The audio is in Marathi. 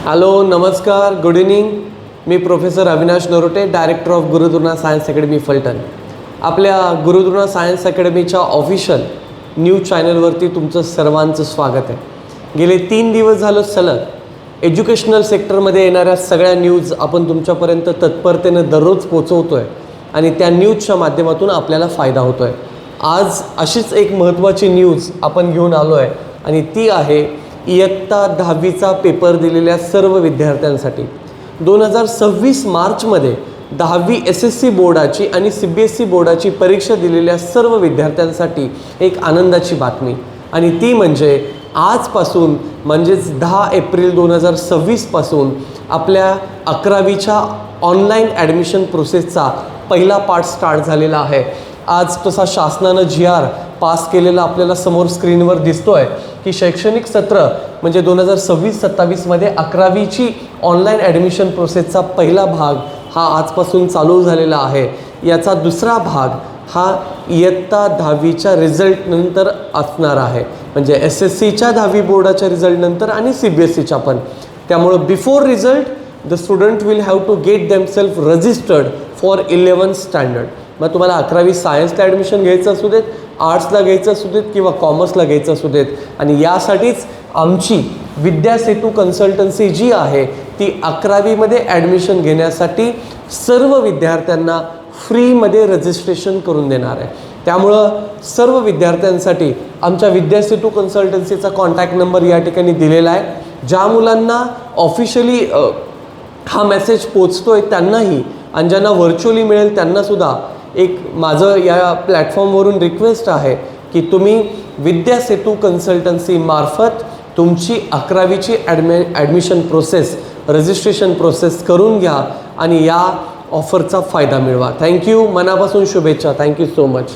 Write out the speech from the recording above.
हॅलो, नमस्कार, गुड इव्हनिंग. मी professor Avinash Narote, director of Gurudrona science academy Phaltan. आपल्या गुरुद्रोणा सायन्स अकॅडमीच्या ऑफिशियल न्यूज चॅनलवरती तुमचं सर्वांचं स्वागत आहे. गेले 3 दिवस झालं सलग एज्युकेशनल सेक्टरमध्ये येणाऱ्या सगळ्या न्यूज आपण तुमच्यापर्यंत तत्परतेनं दररोज पोचवतो आहे आणि त्या न्यूजच्या माध्यमातून आपल्याला फायदा होतो आहे. आज अशीच एक महत्त्वाची न्यूज आपण घेऊन आलो आहे आणि ती आहे इयत्ता 10वीचा पेपर दिलेल्या सर्व विद्यार्थ्यांसाठी. 2026 मार्चमध्ये 10वी SSC बोर्डाची आणि CBSE बोर्डाची परीक्षा दिलेल्या सर्व विद्यार्थ्यांसाठी एक आनंदाची बातमी, आणि ती म्हणजे आजपासून म्हणजेच 10 एप्रिल 2026 पासून आपल्या 11वीच्या ऑनलाईन ॲडमिशन प्रोसेसचा पहिला पार्ट स्टार्ट झालेला आहे. आज तसा शासनानं GR पास केलेला आपल्याला समोर स्क्रीनवर दिसतो आहे की शैक्षणिक सत्र म्हणजे 2026-27मध्ये 11वीची ऑनलाईन ॲडमिशन प्रोसेसचा पहिला भाग हा आजपासून चालू झालेला आहे. याचा दुसरा भाग हा इयत्ता 10वीच्या रिझल्टनंतर असणार आहे, म्हणजे SSCच्या 10वी बोर्डाच्या रिझल्टनंतर आणि CBSEच्या पण. त्यामुळं before result the student will have to get themselves registered for 11th standard. मग तुम्हाला 11वी सायन्सला ॲडमिशन घ्यायचं असू देत, आर्ट्सला घ्यायचं असू देत किंवा कॉमर्सला घ्यायचं असू देत. आणि यासाठीच आमची विद्यासेतू कन्सल्टन्सी जी आहे ती 11वीमध्ये ॲडमिशन घेण्यासाठी सर्व विद्यार्थ्यांना फ्रीमध्ये रजिस्ट्रेशन करून देणार आहे. त्यामुळं सर्व विद्यार्थ्यांसाठी आमच्या विद्यासेतू कन्सल्टन्सीचा कॉन्टॅक्ट नंबर या ठिकाणी दिलेला आहे. ज्या मुलांना ऑफिशियली हा मेसेज पोचतो आहे त्यांनाही, आणि ज्यांना व्हर्च्युअली मिळेल त्यांनासुद्धा एक माझं या प्लॅटफॉर्मवरून रिक्वेस्ट आहे की तुम्ही विद्यासेतू कन्सल्टन्सी मार्फत तुमची 11वीची ॲडमिशन प्रोसेस, रजिस्ट्रेशन प्रोसेस करून घ्या आणि या ऑफरचा फायदा मिळवा. थँक्यू, मनापासून शुभेच्छा. Thank you so much.